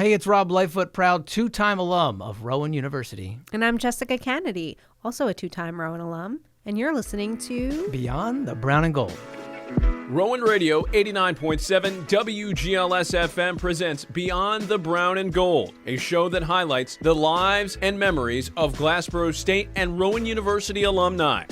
Hey, it's Rob Lightfoot, proud two-time alum of Rowan University. And I'm Jessica Kennedy, also a two-time Rowan alum. And you're listening to Beyond the Brown and Gold. Rowan Radio 89.7 WGLS FM presents Beyond the Brown and Gold, a show that highlights the lives and memories of Glassboro State and Rowan University alumni.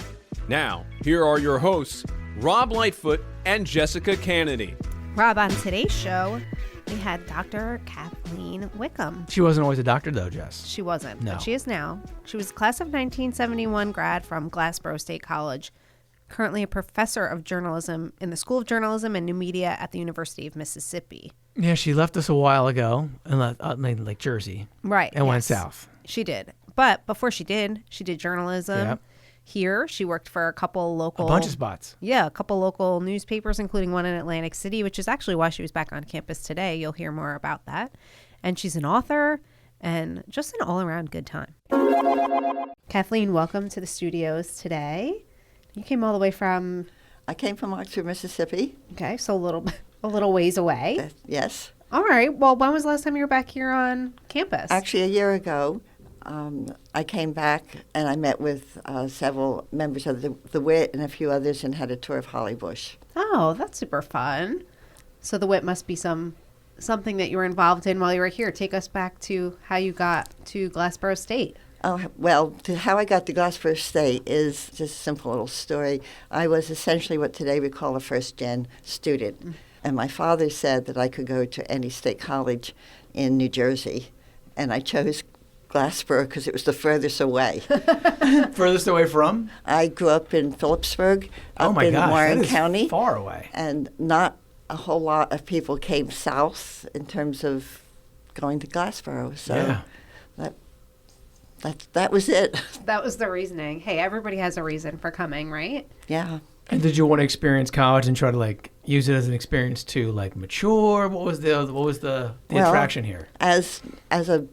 Now, here are your hosts, Rob Lightfoot and Jessica Kennedy. Rob. On today's show, we had Dr. Kathleen Wickham. She wasn't always a doctor, though, Jess. She wasn't, No. but she is now. She was a class of 1971 grad from Glassboro State College, currently a professor of journalism in the School of Journalism and New Media at the University of Mississippi. Yeah, she left us a while ago, and like Jersey. Right. And went south. She did. But before she did journalism. Yep. Here, she worked for a couple local... A bunch of spots. Yeah, a couple local newspapers, including one in Atlantic City, which is actually why she was back on campus today. You'll hear more about that. And she's an author and just an all-around good time. Kathleen, welcome to the studios today. You came all the way from... I came from Oxford, Mississippi. Okay, so a little ways away. Yes. All right. Well, when was the last time you were back here on campus? Actually, a year ago, I came back and I met with several members of the Whit and a few others and had a tour of Hollybush. Oh, that's super fun. So the Whit must be something that you were involved in while you were here. Take us back to how you got to Glassboro State. Oh, well, how I got to Glassboro State is just a simple little story. I was essentially what today we call a first-gen student. Mm. And my father said that I could go to any state college in New Jersey. And I chose Glassboro because it was the furthest away. Furthest away from? I grew up in Phillipsburg, up in Warren County. Far away. And not a whole lot of people came south in terms of going to Glassboro. So yeah. that was it. That was the reasoning. Hey, everybody has a reason for coming, right? Yeah. And did you want to experience college and try to use it as an experience to mature? What was the attraction here? As a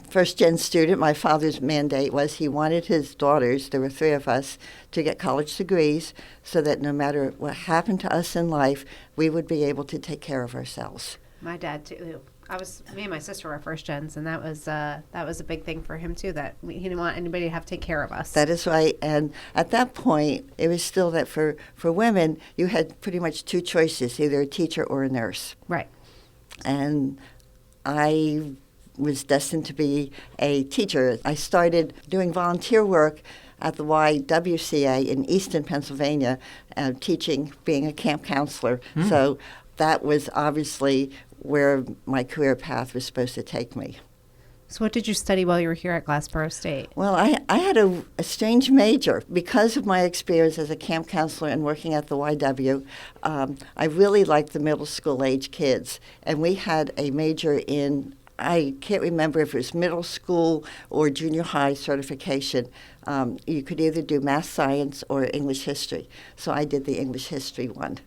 first-gen student, my father's mandate was he wanted his daughters, there were three of us, to get college degrees so that no matter what happened to us in life, we would be able to take care of ourselves. My dad, too. Me and my sister were first gens, and that was a big thing for him, too, that he didn't want anybody to have to take care of us. That is right. And at that point, it was still that for women, you had pretty much two choices, either a teacher or a nurse. Right. And I was destined to be a teacher. I started doing volunteer work at the YWCA in Easton, Pennsylvania, teaching, being a camp counselor. Mm. So that was obviously where my career path was supposed to take me. So what did you study while you were here at Glassboro State? Well, I had a strange major. Because of my experience as a camp counselor and working at the YW, I really liked the middle school age kids. And we had a major in, I can't remember if it was middle school or junior high certification. You could either do math, science, or English history. So I did the English history one.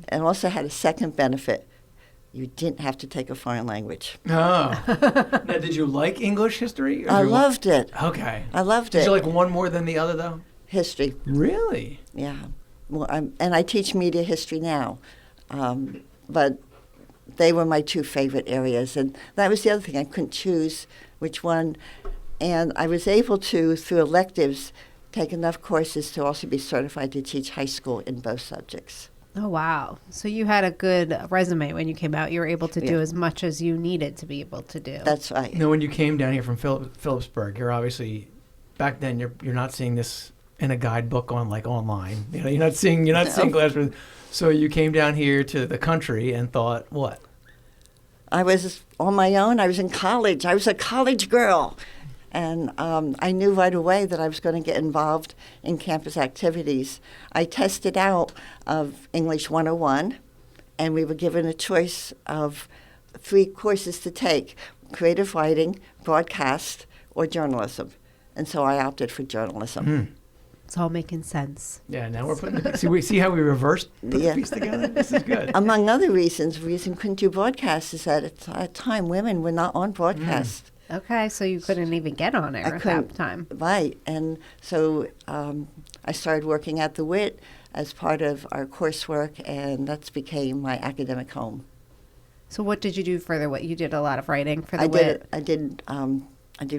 And also had a second benefit. You didn't have to take a foreign language. Oh. Now, did you like English history? I loved it. Okay. I loved it. Did you like one more than the other, though? History. Really? Yeah. Well, and I teach media history now. But they were my two favorite areas. And that was the other thing. I couldn't choose which one. And I was able to, through electives, take enough courses to also be certified to teach high school in both subjects. Oh, wow. So you had a good resume when you came out. You were able to do as much as you needed to be able to do. That's right. Now, when you came down here from Phillipsburg, you're obviously, back then, you're not seeing this in a guidebook online. You're not seeing Glassboro. So you came down here to the country and thought, what? I was on my own. I was in college. I was a college girl. And I knew right away that I was going to get involved in campus activities. I tested out of English 101, and we were given a choice of 3 courses to take: creative writing, broadcast, or journalism. And so I opted for journalism. Hmm. It's all making sense. Yeah, now we're putting see how we reversed the piece together? This is good. Among other reasons, the reason we couldn't do broadcast is that at the time women were not on broadcast. Okay, so you couldn't even get on air at that time. Right, and so I started working at the Whit as part of our coursework, and that's became my academic home. So what did you do further? What you did a lot of writing for the I Whit? I did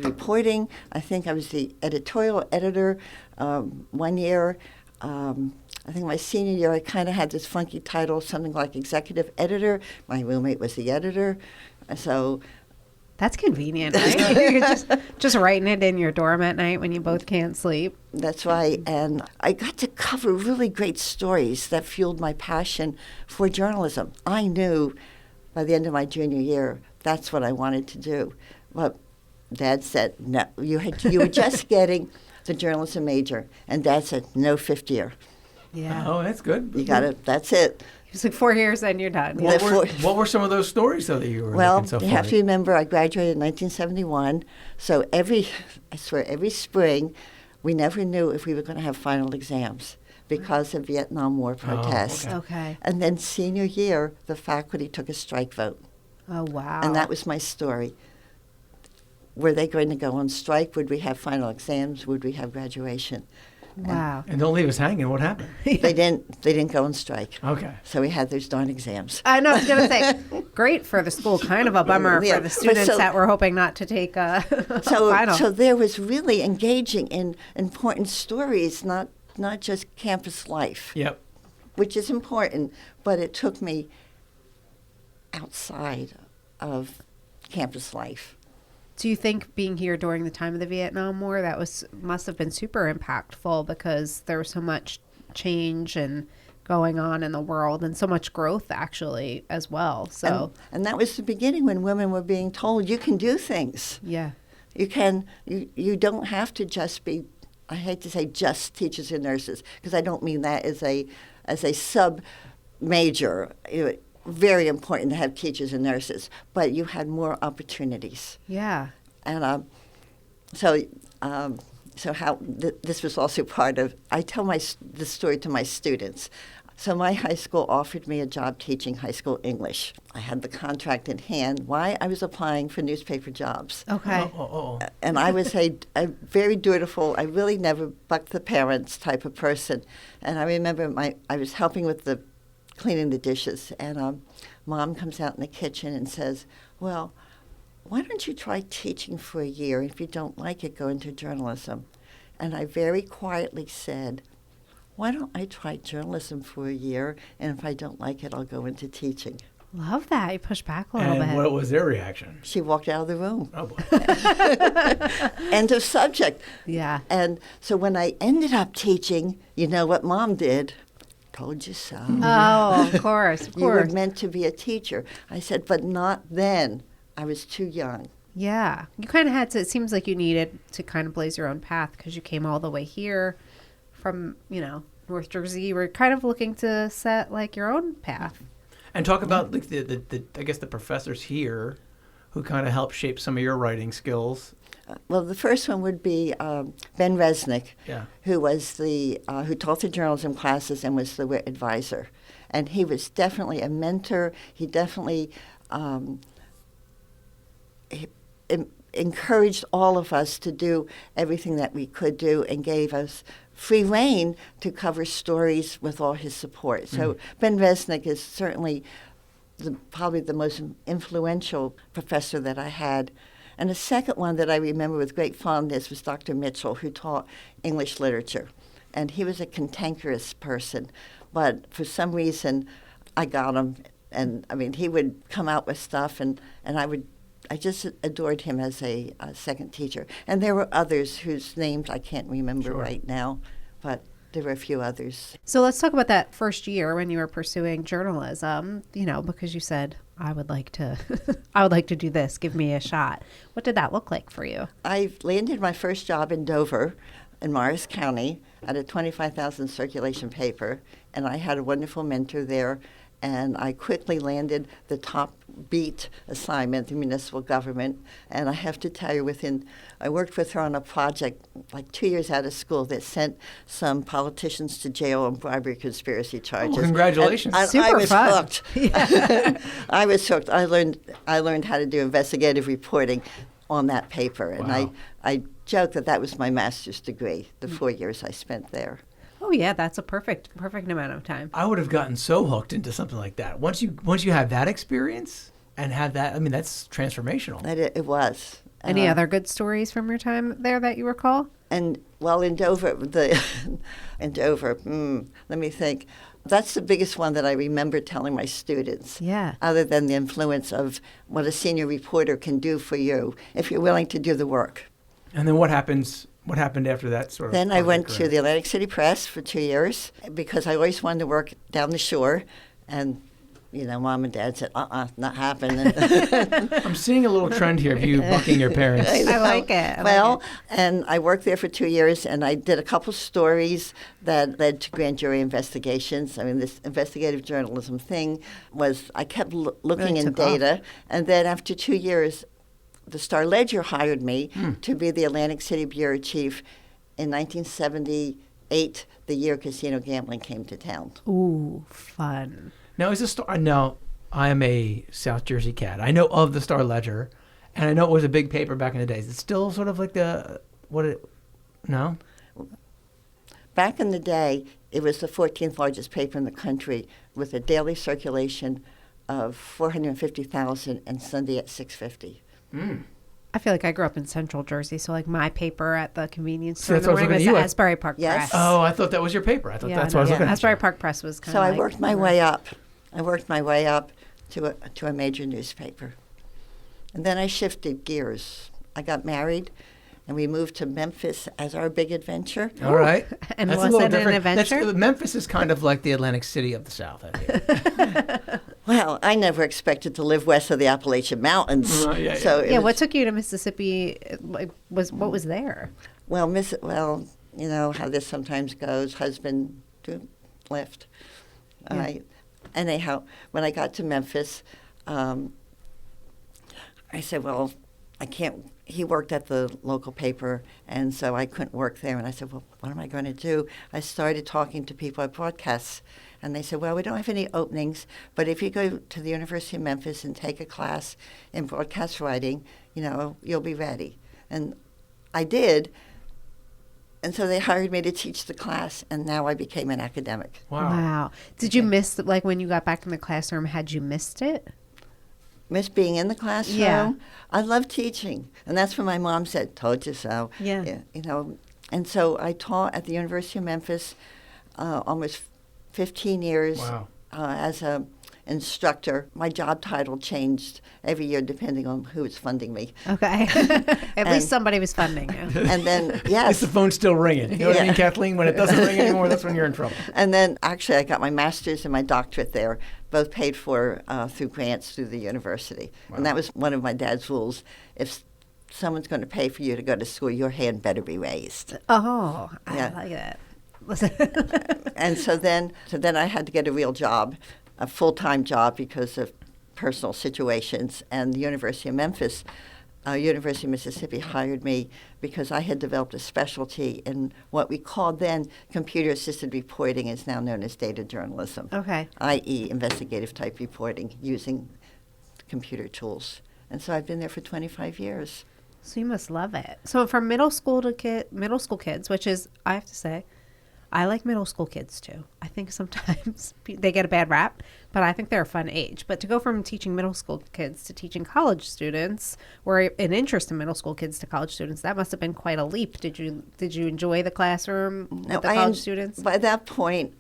reporting. I think I was the editorial editor 1 year. I think my senior year, I kind of had this funky title, something like executive editor. My roommate was the editor. So That's convenient, right? You're just writing it in your dorm at night when you both can't sleep. that's right. And I got to cover really great stories that fueled my passion for journalism. I knew by the end of my junior year, that's what I wanted to do. But Dad said, no, you were just getting the journalism major. And Dad said, no, fifth year. Yeah. Oh, that's good. You got it. That's it. It was like 4 years, then you're done. Yeah. What were some of those stories, though, that you were Well, looking so you far have to remember I graduated in 1971. So every spring, we never knew if we were going to have final exams because of Vietnam War protests. okay. Okay. And then senior year, the faculty took a strike vote. Oh, wow. And that was my story. Were they going to go on strike? Would we have final exams? Would we have graduation? Wow. And don't leave us hanging. What happened? They didn't go on strike. Okay. So we had those darn exams. I know, I was going to say, great for the school, kind of a bummer Yeah, for the but students so- that were hoping not to take a final. So there was really engaging in important stories, not just campus life, Yep. which is important, but it took me outside of campus life. Do you think being here during the time of the Vietnam War, that must have been super impactful because there was so much change and going on in the world and so much growth actually as well. So And that was the beginning when women were being told you can do things. yeah. You don't have to just be, I hate to say just teachers and nurses, because I don't mean that as a sub major. Very important to have teachers and nurses, but you had more opportunities. Yeah. And so this was also part of, I tell the story to my students. So my high school offered me a job teaching high school English. I had the contract in hand. Why? I was applying for newspaper jobs. Okay. And I was a very dutiful, I really never bucked the parents type of person. And I remember I was helping with cleaning the dishes, and Mom comes out in the kitchen and says, well, why don't you try teaching for a year? If you don't like it, go into journalism. And I very quietly said, why don't I try journalism for a year, and if I don't like it, I'll go into teaching. Love that. You pushed back a little And bit. what was their reaction? She walked out of the room. Oh, boy. End of subject. Yeah. And so when I ended up teaching, you know what Mom did? Told you so. Oh, of course, of You were course. meant to be a teacher. I said, but not then. I was too young. Yeah. You kind of had to, it seems like you needed to kind of blaze your own path because you came all the way here from, North Jersey. You were kind of looking to set like your own path. And talk about like the I guess the professors here who kind of helped shape some of your writing skills. Well, the first one would be Ben Resnick, Yeah. who was who taught the journalism classes and was the Whit advisor. And he was definitely a mentor. He definitely encouraged all of us to do everything that we could do and gave us free rein to cover stories with all his support. So Ben Resnick is certainly probably the most influential professor that I had. And the second one that I remember with great fondness was Dr. Mitchell, who taught English literature. And he was a cantankerous person, but for some reason I got him. And I mean, he would come out with stuff, and I just adored him as a second teacher. And there were others whose names I can't remember right now, but there were a few others. So let's talk about that first year when you were pursuing journalism, because you said, I would like to do this, give me a shot. What did that look like for you? I landed my first job in Dover in Morris County at a 25,000 circulation paper, and I had a wonderful mentor there. And I quickly landed the top beat assignment in municipal government. And I have to tell you, I worked with her on a project like 2 years out of school that sent some politicians to jail on bribery conspiracy charges. Oh, congratulations. And Super I was fun. hooked. I was hooked. I learned how to do investigative reporting on that paper. And Wow. I joke that was my master's degree, the 4 years I spent there. Oh yeah, that's a perfect amount of time. I would have gotten so hooked into something like that. Once you have that experience, and had that. I mean, that's transformational. It was. Any other good stories from your time there that you recall? And well, in Dover, let me think. That's the biggest one that I remember telling my students. Yeah. Other than the influence of what a senior reporter can do for you if you're willing to do the work. And then what happened after that sort of? Then I went to the Atlantic City Press for 2 years because I always wanted to work down the shore, and Mom and Dad said, not happening. I'm seeing a little trend here of you bucking your parents. I like it. And I worked there for 2 years, and I did a couple stories that led to grand jury investigations. I mean, this investigative journalism thing was, I kept looking in data, and then after 2 years, the Star-Ledger hired me to be the Atlantic City bureau chief in 1978, the year casino gambling came to town. Ooh, fun. Now, is the Star? No, I am a South Jersey cat. I know of the Star-Ledger, and I know it was a big paper back in the days. It's still sort of like no? Back in the day, it was the 14th largest paper in the country with a daily circulation of 450,000 and Sunday at 650. I feel like I grew up in Central Jersey, so like my paper at the convenience store in that's the what I was morning was looking the at. Asbury Park Press. Oh, I thought that was your paper. I thought that's what I was looking at. Asbury Park Press was kind of. So I worked my way up. I worked my way up to a major newspaper, and then I shifted gears. I got married, and we moved to Memphis as our big adventure. All right. And that's was a little it different. an adventure? Memphis is kind of like the Atlantic City of the South, I hear. Well, I never expected to live west of the Appalachian Mountains. What took you to Mississippi? What was there? Well, you know how this sometimes goes. Husband left. Anyhow, when I got to Memphis, I said, well, I can't. He worked at the local paper, and so I couldn't work there. And I said, well, what am I going to do? I started talking to people at broadcasts, and they said, well, we don't have any openings, but if you go to the University of Memphis and take a class in broadcast writing, you'll be ready. And I did. And so they hired me to teach the class, and now I became an academic. Wow. Did you miss, like, when you got back in the classroom, had you missed it? Miss being in the classroom? Yeah. I love teaching. And that's when my mom said, told you so. Yeah. And so I taught at the University of Memphis almost 15 years as a instructor. My job title changed every year depending on who was funding me. Okay. At least somebody was funding you. And then, yes. Is the phone still ringing? You know what I mean, Kathleen? When it doesn't ring anymore, that's when you're in trouble. And then, actually, I got my master's and my doctorate there, both paid for through grants through the university. Wow. And that was one of my dad's rules. If someone's going to pay for you to go to school, your hand better be raised. Oh, I like that. And so then I had to get a real job, a full-time job because of personal situations. And the University of Memphis, University of Mississippi hired me because I had developed a specialty in what we called then computer-assisted reporting, is now known as data journalism. Okay. i.e. investigative type reporting using computer tools. And so I've been there for 25 years. So you must love it. So from middle school kids, which is, I have to say, I like middle school kids too. I think sometimes they get a bad rap, but I think they're a fun age. But to go from teaching middle school kids to teaching college students, or an interest in middle school kids to college students, that must have been quite a leap. Did you enjoy the classroom with the college students? By that point,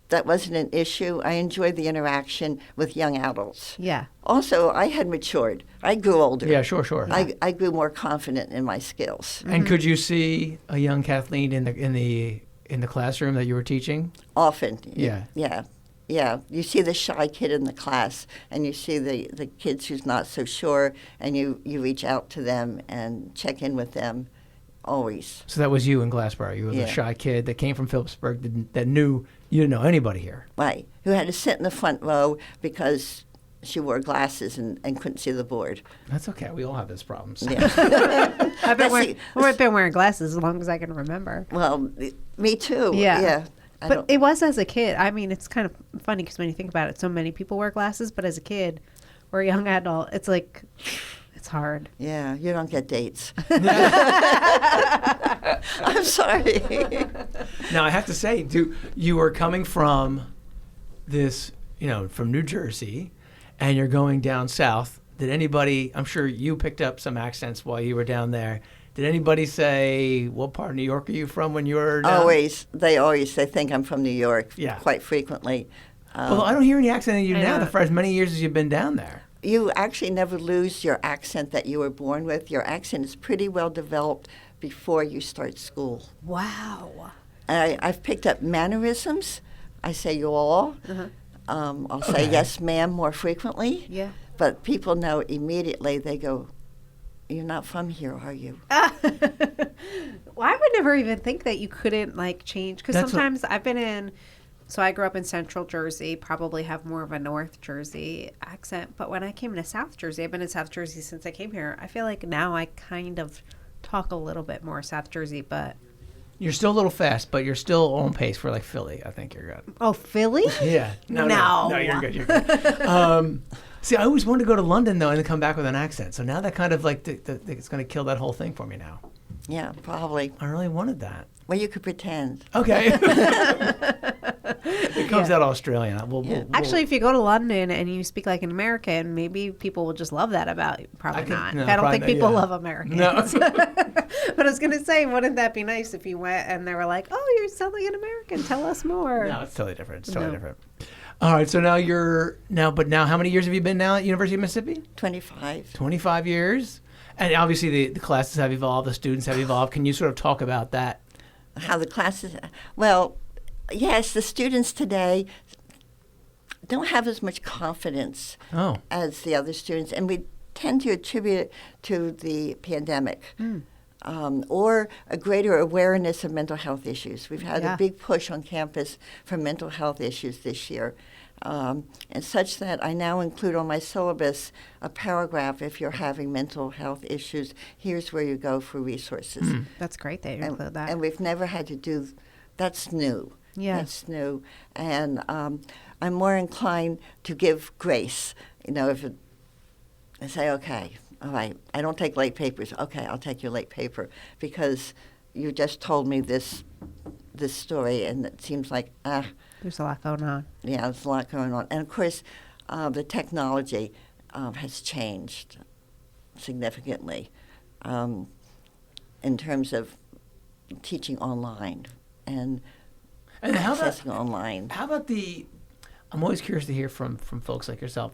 that wasn't an issue. I enjoyed the interaction with young adults. Yeah. Also, I had matured. I grew older. Yeah, sure. I grew more confident in my skills. And could you see a young Kathleen in the classroom that you were teaching? Often. Yeah. Yeah. You see the shy kid in the class, and you see the kids who's not so sure, and you reach out to them and check in with them. Always. So that was you in Glassboro. You were the shy kid that came from Phillipsburg that knew you didn't know anybody here. Right. Who had to sit in the front row because she wore glasses and couldn't see the board. That's okay. We all have those problems. Yeah. I've been wearing glasses as long as I can remember. Well, me too. Yeah. But it was as a kid. I mean, it's kind of funny because when you think about it, so many people wear glasses, but as a kid or a young adult, it's like... It's hard. Yeah, you don't get dates. I'm sorry. Now, I have to say, you were coming from this, from New Jersey, and you're going down south. Did anybody? I'm sure you picked up some accents while you were down there. Did anybody say, what part of New York are you from when you were down? Always. They think I'm from New York quite frequently. Well, I don't hear any accent in you now for as many years as you've been down there. You actually never lose your accent that you were born with. Your accent is pretty well developed before you start school. Wow. I've picked up mannerisms. I say you all. I'll say yes, ma'am more frequently. Yeah. But people know immediately, they go, you're not from here, are you? Well, I would never even think that you couldn't change, because sometimes I've been in, so I grew up in Central Jersey, probably have more of a North Jersey accent, but when I came to South Jersey, I've been in South Jersey since I came here, I feel like now I kind of talk a little bit more South Jersey, but... You're still a little fast, but you're still on pace for Philly. I think you're good. Oh, Philly? Yeah. No, you're good. You're good. See, I always wanted to go to London, though, and then come back with an accent. So now that kind of it's going to kill that whole thing for me now. Yeah, probably. I really wanted that. Well, you could pretend. Okay. It comes out Australian. Actually, if you go to London and you speak like an American, maybe people will just love that about you. Probably not. I don't think people love Americans. No. But I was going to say, wouldn't that be nice if you went and they were like, oh, you sound like an American. Tell us more. No, it's totally different. It's totally different. All right, so now how many years have you been now at University of Mississippi? 25. 25 years. And obviously the classes have evolved, the students have evolved. Can you sort of talk about that? How the classes, well, yes, the students today don't have as much confidence as the other students, and we tend to attribute it to the pandemic. Or a greater awareness of mental health issues. We've had a big push on campus for mental health issues this year, and such that I now include on my syllabus a paragraph, if you're having mental health issues, here's where you go for resources. That's great that you include that. And we've never had to do, that's new. Yeah. That's new. And I'm more inclined to give grace, if I say, okay, all right, I don't take late papers. Okay, I'll take your late paper because you just told me this story, and it seems like, there's a lot going on. Yeah, there's a lot going on. And, of course, the technology has changed significantly in terms of teaching online and accessing online. How about I'm always curious to hear from folks like yourself.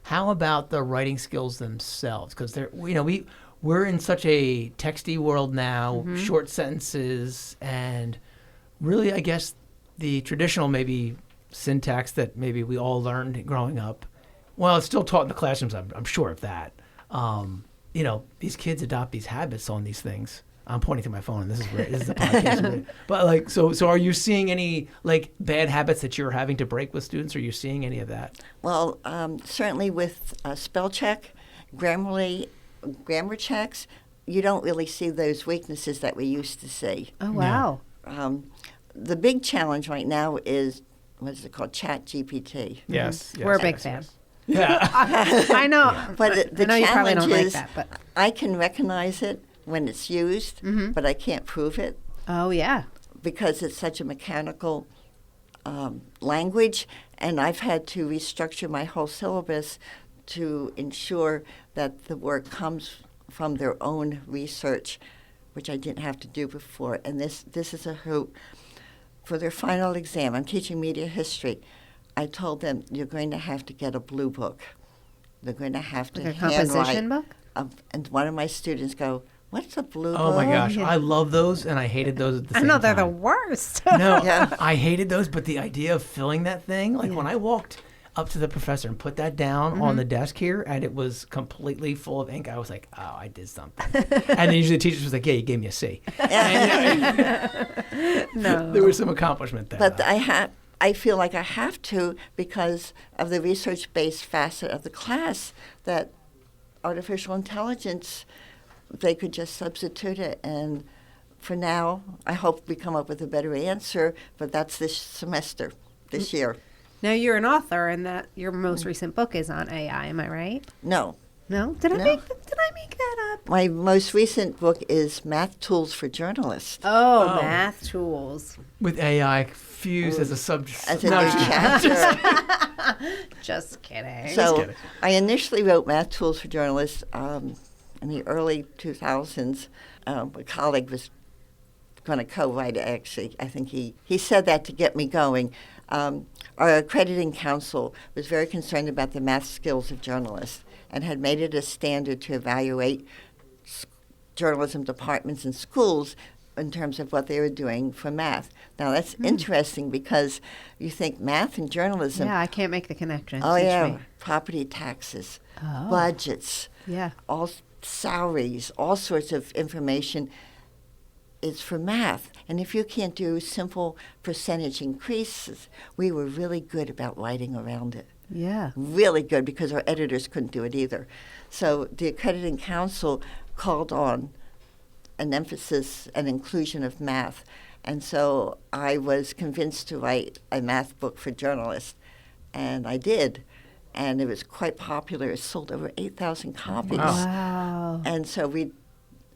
How about the writing skills themselves? Because we're in such a texty world now, short sentences, and really, I guess, the traditional maybe syntax that maybe we all learned growing up. Well, it's still taught in the classrooms. I'm sure of that. These kids adopt these habits on these things. I'm pointing to my phone, and this is a podcast. But so are you seeing any bad habits that you're having to break with students? Are you seeing any of that? Well, certainly with spell check, grammar checks, you don't really see those weaknesses that we used to see. Oh wow! The big challenge right now is what is it called? Chat GPT. Yes, we're a big fan. Yeah, I know. Yeah. But the challenge challenge don't is like that, but I can recognize it when it's used, but I can't prove it. Oh, yeah. Because it's such a mechanical language, and I've had to restructure my whole syllabus to ensure that the work comes from their own research, which I didn't have to do before. And this is a hoop. For their final exam, I'm teaching media history. I told them, you're going to have to get a blue book. They're going to have to a composition book? And one of my students go, what's a blue book? Oh, my gosh. I love those, and I hated those at the same time. I know, they're the worst. No, I hated those, but the idea of filling that thing, when I walked up to the professor and put that down on the desk here, and it was completely full of ink, I was like, oh, I did something. And then usually the teacher was like, yeah, you gave me a C. No. There was some accomplishment there. But I feel like I have to because of the research-based facet of the class, that artificial intelligence, they could just substitute it. And for now, I hope we come up with a better answer, but that's this semester, this year. Now, you're an author, and that your most recent book is on AI, am I right? No. No? Did I make that that up. My most recent book is Math Tools for Journalists. Oh, math tools. With AI fused as a subject. As a new chapter. Just kidding. So kidding. I initially wrote Math Tools for Journalists in the early 2000s. A colleague was going to co-write it, actually. I think he said that to get me going. Our accrediting council was very concerned about the math skills of journalists and had made it a standard to evaluate journalism departments and schools in terms of what they were doing for math. Now, that's interesting because you think math and journalism. Yeah, I can't make the connection. Oh, Teach yeah. me. Property taxes, Oh. budgets, Yeah. all salaries, all sorts of information is for math. And if you can't do simple percentage increases, we were really good about writing around it. Yeah. Really good, because our editors couldn't do it either. So the accrediting council called on an emphasis and inclusion of math. And so I was convinced to write a math book for journalists, and I did. And it was quite popular. It sold over 8,000 copies. Wow. And so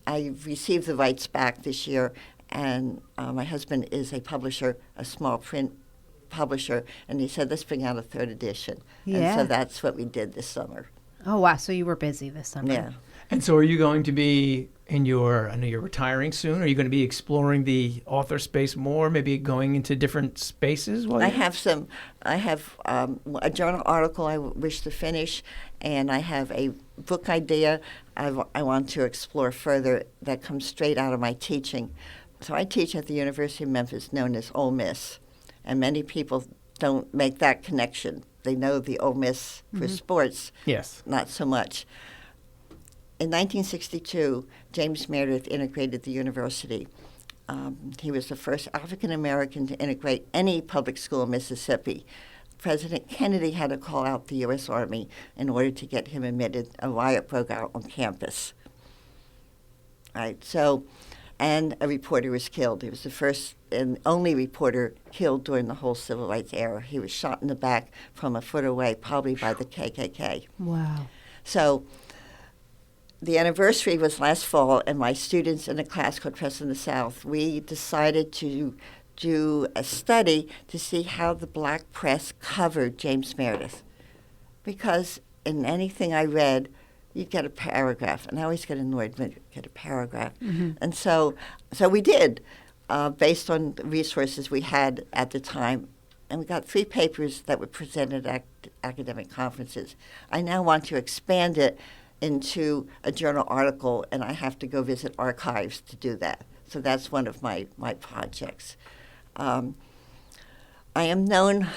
I received the rights back this year, and my husband is a publisher, a small print publisher, and he said, let's bring out a third edition. Yeah. And so that's what we did this summer. Oh, wow. So you were busy this summer. Yeah. And so are you going to be I know you're retiring soon. Are you going to be exploring the author space more, maybe going into different spaces? I have a journal article I wish to finish, and I have a book idea I want to explore further that comes straight out of my teaching. So I teach at the University of Memphis, known as Ole Miss, and many people don't make that connection. They know the Ole Miss for sports, Yes. not so much. In 1962, James Meredith integrated the university. He was the first African American to integrate any public school in Mississippi. President Kennedy had to call out the U.S. Army in order to get him admitted. A riot broke out on campus. Right. So, and a reporter was killed. He was the first and only reporter killed during the whole civil rights era. He was shot in the back from a foot away, probably by the KKK. Wow. So the anniversary was last fall, and my students in a class called Press in the South, we decided to do a study to see how the black press covered James Meredith. Because in anything I read, you'd get a paragraph, and I always get annoyed when you get a paragraph. And so we did, based on the resources we had at the time, and we got 3 papers that were presented at academic conferences. I now want to expand it into a journal article, and I have to go visit archives to do that. So that's one of my projects. I am known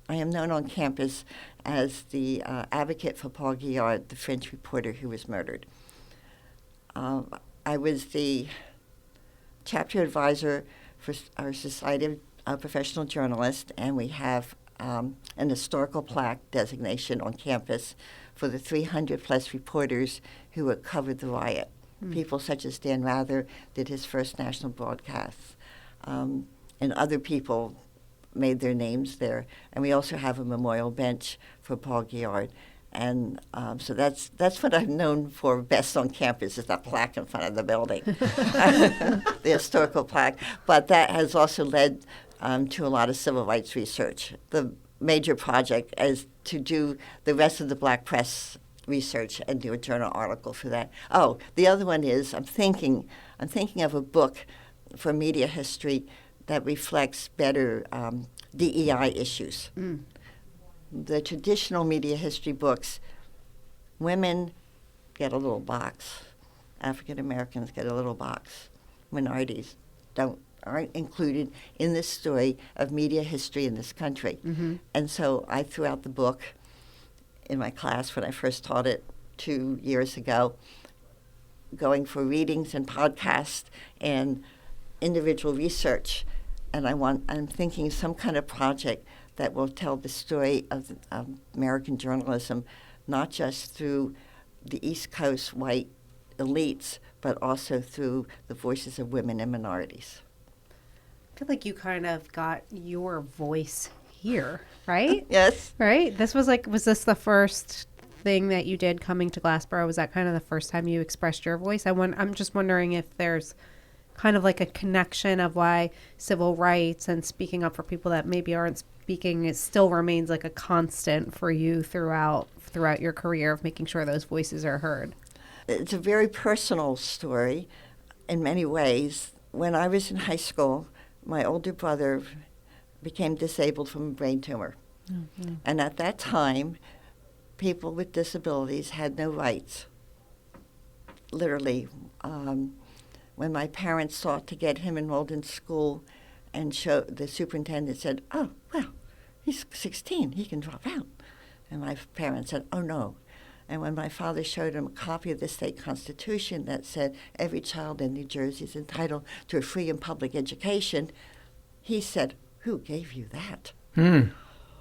on campus as the advocate for Paul Guillard, the French reporter who was murdered. I was the chapter advisor for our Society of Professional Journalists, and we have an historical plaque designation on campus for the 300-plus reporters who had covered the riot. People such as Dan Rather did his first national broadcast, and other people made their names there. And we also have a memorial bench for Paul Guillard. And so that's what I'm known for best on campus, is that plaque in front of the building, the historical plaque. But that has also led to a lot of civil rights research. The major project is to do the rest of the black press research and do a journal article for that. Oh, the other one is I'm thinking of a book for media history that reflects better DEI issues. The traditional media history books, women get a little box, African Americans get a little box, minorities aren't included in this story of media history in this country. And so I threw out the book in my class when I first taught it 2 years ago, going for readings and podcasts and individual research. And I'm thinking some kind of project that will tell the story of American journalism, not just through the East Coast white elites, but also through the voices of women and minorities. I feel like you kind of got your voice here, right? Yes. Right? Was this the first thing that you did coming to Glassboro? Was that kind of the first time you expressed your voice? I'm just wondering if there's kind of like a connection of why civil rights and speaking up for people that maybe aren't speaking, it still remains like a constant for you throughout your career of making sure those voices are heard. It's a very personal story in many ways. When I was in high school, my older brother became disabled from a brain tumor. Mm-hmm. And at that time, people with disabilities had no rights. Literally, when my parents sought to get him enrolled in school, and the superintendent said, "Oh, well, he's 16, he can drop out." And my parents said, "Oh, no." And when my father showed him a copy of the state constitution that said every child in New Jersey is entitled to a free and public education, he said, "Who gave you that?"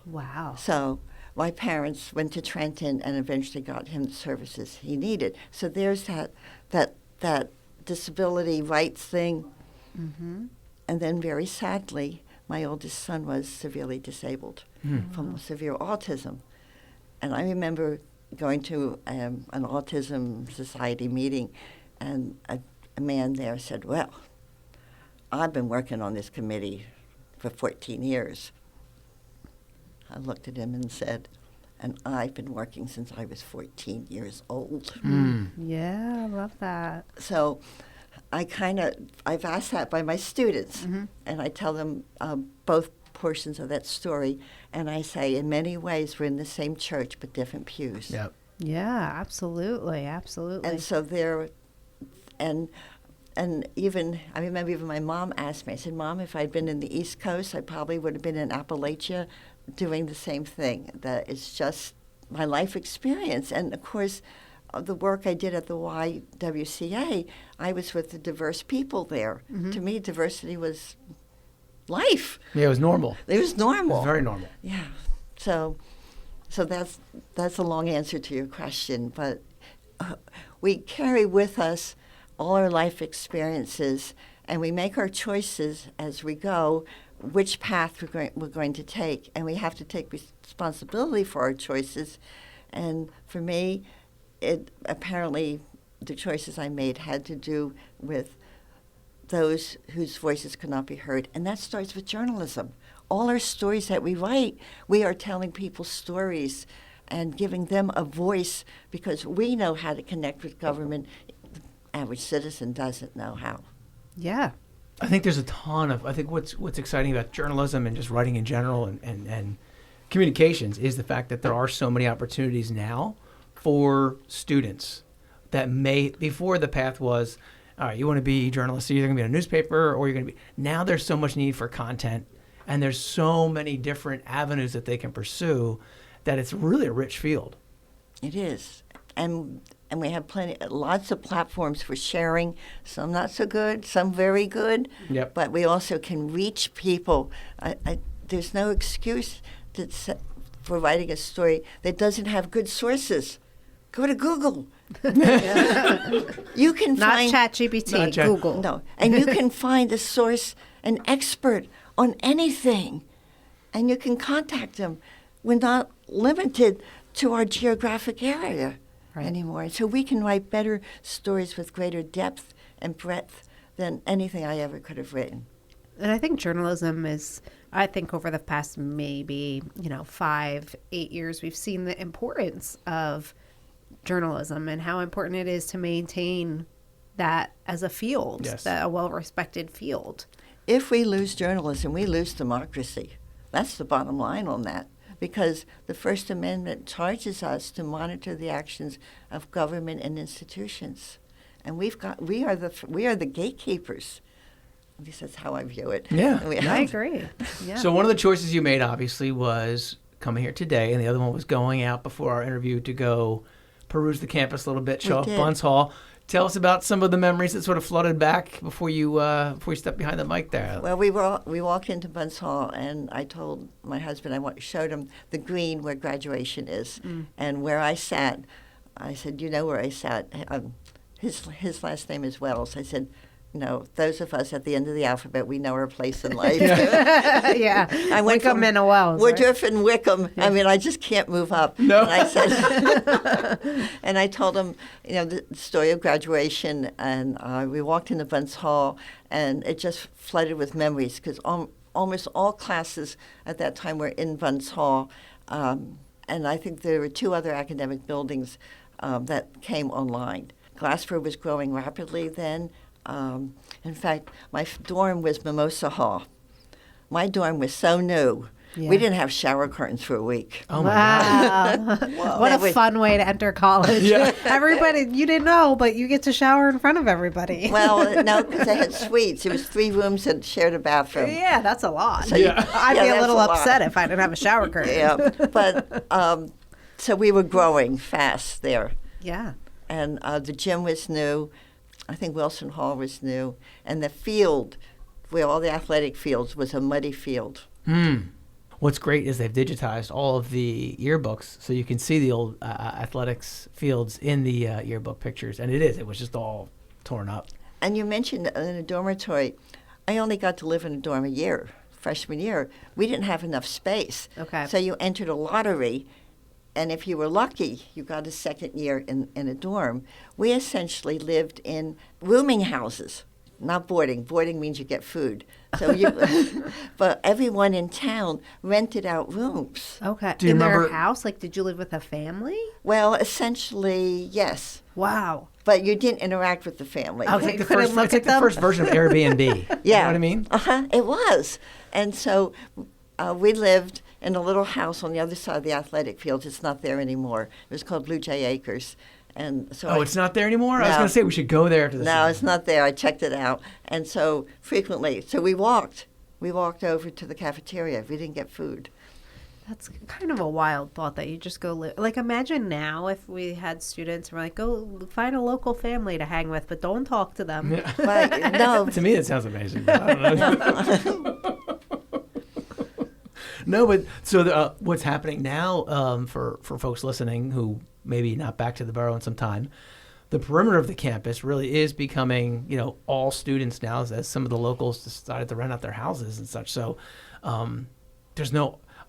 Wow. So my parents went to Trenton and eventually got him the services he needed. So there's that disability rights thing. Mm-hmm. And then very sadly, my oldest son was severely disabled from severe autism. And I remember going to an autism society meeting, and a man there said, "Well, I've been working on this committee for 14 years. I looked at him and said, "And I've been working since I was 14 years old." Yeah, I love that. So I've asked that by my students, and I tell them both portions of that story, and I say, in many ways, we're in the same church but different pews. Yep. Yeah, absolutely. And so there, and even, I remember even my mom asked me, I said, "Mom, if I'd been in the East Coast, I probably would have been in Appalachia doing the same thing." That is just my life experience. And of course, the work I did at the YWCA, I was with the diverse people there. Mm-hmm. To me, diversity was life. Yeah, it was normal. It was normal. It was very normal. Yeah. So that's a long answer to your question, but we carry with us all our life experiences, and we make our choices as we go, which path we're going to take, and we have to take responsibility for our choices. And for me, apparently the choices I made had to do with those whose voices could not be heard, and that starts with journalism. All our stories that we write, we are telling people's stories and giving them a voice because we know how to connect with government. The average citizen doesn't know how. Yeah. I think there's a ton of, I think what's exciting about journalism and just writing in general and communications is the fact that there are so many opportunities now for students that before the path was, all right, you want to be a journalist, so you're going to be in a newspaper or you're going to be, now there's so much need for content and there's so many different avenues that they can pursue that it's really a rich field. It is. And we have lots of platforms for sharing, some not so good, some very good, Yep. But we also can reach people. There's no excuse for writing a story that doesn't have good sources. Go to Google. You can Not find ChatGPT, Google. No, and you can find a source, an expert on anything, and you can contact them. We're not limited to our geographic area anymore, so we can write better stories with greater depth and breadth than anything I ever could have written. And I think journalism is, I think over the past maybe 5-8 years, we've seen the importance of journalism and how important it is to maintain that as a field, yes. a well-respected field. If we lose journalism, we lose democracy. That's the bottom line on that, because the First Amendment charges us to monitor the actions of government and institutions, and we are the gatekeepers. At least that's how I view it. Yeah, I agree. Yeah. So one of the choices you made, obviously, was coming here today, and the other one was going out before our interview to go peruse the campus a little bit, show off Bunce Hall. Tell us about some of the memories that sort of flooded back before you stepped behind the mic there. Well, we walked into Bunce Hall, and I told my husband, showed him the green where graduation is, and where I sat. I said, "You know where I sat?" His last name is Wells. I said, those of us at the end of the alphabet, we know our place in life. Yeah. I went Wickham from and Wells. Woodruff and Wickham. I mean, I just can't move up. No. And I said, and I told him, the story of graduation, and we walked into Bunce Hall, and it just flooded with memories because almost all classes at that time were in Bunce Hall, and I think there were 2 other academic buildings that came online. Glassboro was growing rapidly then. In fact, my dorm was Mimosa Hall. My dorm was so new. Yeah. We didn't have shower curtains for a week. Oh, my God. Wow. What a fun way to enter college. Yeah. Everybody, you didn't know, but you get to shower in front of everybody. Well, no, because they had suites. It was 3 rooms that shared a bathroom. Yeah, that's a lot. So Yeah. I'd be a that's little lot. upset if I didn't have a shower curtain. Yeah, but so we were growing fast there. Yeah. And the gym was new. I think Wilson Hall was new. And the field, where all the athletic fields, was a muddy field. What's great is they've digitized all of the yearbooks, so you can see the old athletics fields in the yearbook pictures. And it was just all torn up. And you mentioned in a dormitory, I only got to live in a dorm a year, freshman year. We didn't have enough space. Okay. So you entered a lottery, and if you were lucky, you got a second year in a dorm. We essentially lived in rooming houses, not boarding. Boarding means you get food. So but everyone in town rented out rooms. Okay. Do you in remember- their house? Like, did you live with a family? Well, essentially, yes. Wow. But you didn't interact with the family. Okay. It's like the Couldn't first, look it's like at the them? first version of Airbnb. Yeah. You know what I mean? It was. And so we lived in a little house on the other side of the athletic fields. It's not there anymore. It was called Blue Jay Acres. And so It's not there anymore? I was No. going to say we should go there to the No, it's not there. I checked it out. And so frequently, we walked. We walked over to the cafeteria. We didn't get food. That's kind of a wild thought that you just go live. Like, imagine now if we had students and we're like, go find a local family to hang with, but don't talk to them. Yeah. But no, To me, it sounds amazing. But I don't know. No, but so what's happening now for folks listening who maybe not back to the borough in some time, the perimeter of the campus really is becoming, all students now as some of the locals decided to rent out their houses and such. So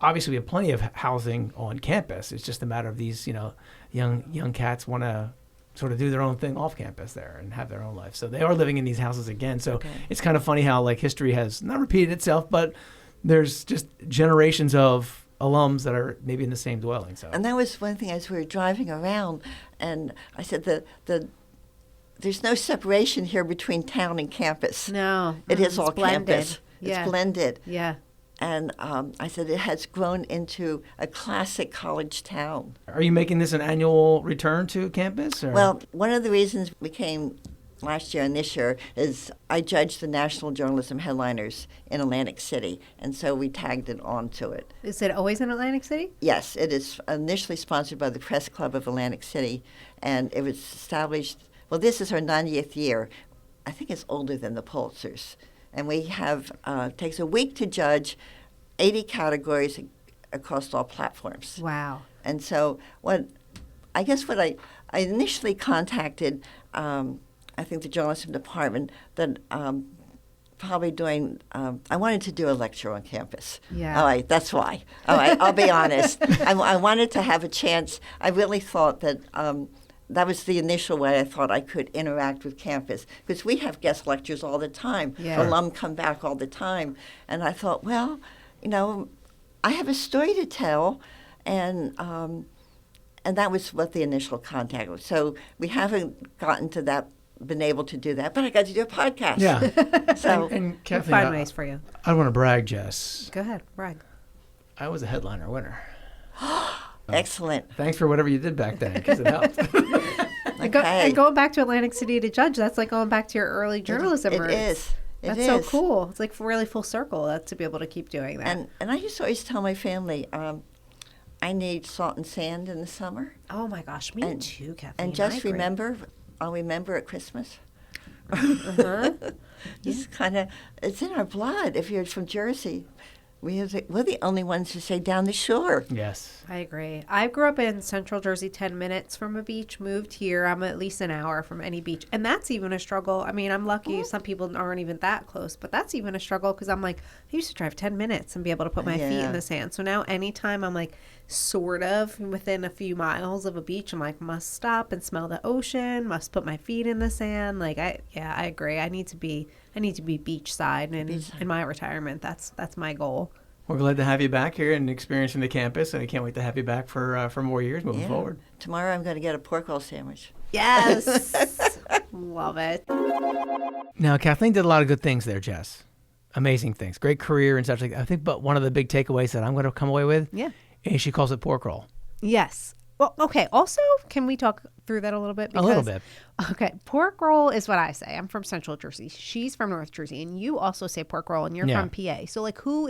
obviously we have plenty of housing on campus. It's just a matter of these, young cats want to sort of do their own thing off campus there and have their own life. So they are living in these houses again. So It's kind of funny how like history has not repeated itself, but there's just generations of alums that are maybe in the same dwelling. So. and that was one thing as we were driving around, and I said there's no separation here between town and campus. No. It is it's all blended. campus. Yeah. It's blended. Yeah. And I said it has grown into a classic college town. Are you making this an annual return to campus? Or? Well, one of the reasons we came last year and this year is I judged the national journalism headliners in Atlantic City, and so we tagged it onto it. Is it always in Atlantic City? Yes, it is initially sponsored by the Press Club of Atlantic City, and it was established, well, this is our 90th year. I think it's older than the Pulitzers. And we have, takes a week to judge 80 categories across all platforms. Wow. And so I initially contacted, I think the journalism department that probably doing, I wanted to do a lecture on campus. Yeah. All right, that's why. All right, I'll be honest. I wanted to have a chance. I really thought that that was the initial way I thought I could interact with campus, because we have guest lectures all the time. Yeah. Alum come back all the time. And I thought, well, I have a story to tell, and that was what the initial contact was. So we haven't gotten to that, been able to do that, but I got to do a podcast. Yeah. So and Kathleen, Find ways for you. I want to brag, Jess. Go ahead, brag. I was a headliner winner. excellent. Thanks for whatever you did back then, because it helped. Okay. And going back to Atlantic City to judge, that's like going back to your early journalism It roots. is. It That's so is. cool. It's like really full circle to be able to keep doing that. And I used to always tell my family, I need salt and sand in the summer. oh my gosh, me and- too, Kathleen. And I just agree. remember, I'll remember at Christmas. Uh-huh. It's kind of, it's in our blood. If you're from Jersey, we're the only ones who say down the shore. Yes. I agree. I grew up in Central Jersey, 10 minutes from a beach, moved here. I'm at least an hour from any beach. And that's even a struggle. I mean, I'm lucky some people aren't even that close, but that's even a struggle because I'm like, I used to drive 10 minutes and be able to put my feet in the sand. So now anytime I'm like sort of within a few miles of a beach, I'm like, must stop and smell the ocean, must put my feet in the sand. Like, I agree. I need to be beachside and in my retirement. That's my goal. We're glad to have you back here and experiencing the campus, and I can't wait to have you back for more years moving forward. Tomorrow I'm going to get a pork roll sandwich. Yes. Love it. Now, Kathleen did a lot of good things there, Jess. Amazing things. Great career and such like that. I think, but one of the big takeaways that I'm going to come away with is she calls it pork roll. Yes. Well, okay. Also, can we talk through that a little bit? A little bit. Okay. Pork roll is what I say. I'm from Central Jersey. She's from North Jersey. And you also say pork roll, and you're from PA. So, like, who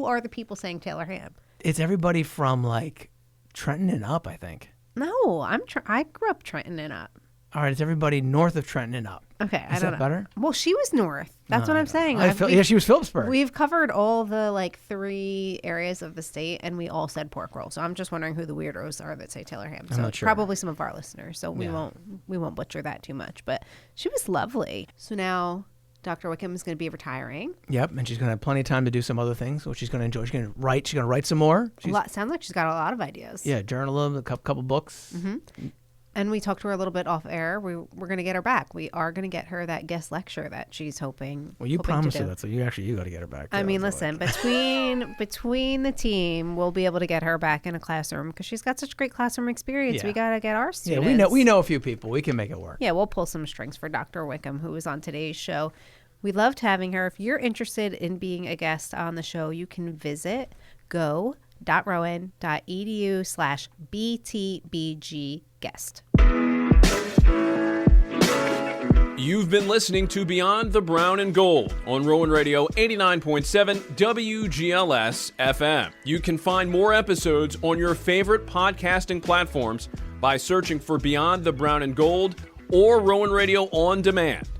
are the people saying Taylor ham? It's everybody from, like, Trenton and up, I think. No, I grew up Trenton and up. All right, it's everybody north of Trenton and up. Okay, Is that better? Well, she was north. That's what I'm saying. She was Phillipsburg. We've covered all the like 3 areas of the state, and we all said pork roll. So I'm just wondering who the weirdos are that say Taylor ham. So I'm not sure. Probably some of our listeners. So we won't butcher that too much. But she was lovely. So now Dr. Wickham is going to be retiring. Yep, and she's going to have plenty of time to do some other things, which she's going to enjoy. She's going to write. She's going to write some more. Sounds like she's got a lot of ideas. Yeah, journalism, a couple books. Mm-hmm. And we talked to her a little bit off air. We're going to get her back. We are going to get her that guest lecture that she's hoping. Well, you promised her that, so you got to get her back. I mean, listen, between the team, we'll be able to get her back in a classroom because she's got such great classroom experience. Yeah. We got to get our students. Yeah, we know a few people. We can make it work. Yeah, we'll pull some strings for Dr. Wickham, who was on today's show. We loved having her. If you're interested in being a guest on the show, you can visit go.rowan.edu/BTBG guest. You've been listening to Beyond the Brown and Gold on Rowan Radio 89.7 WGLS FM. You can find more episodes on your favorite podcasting platforms by searching for Beyond the Brown and Gold or Rowan Radio On Demand.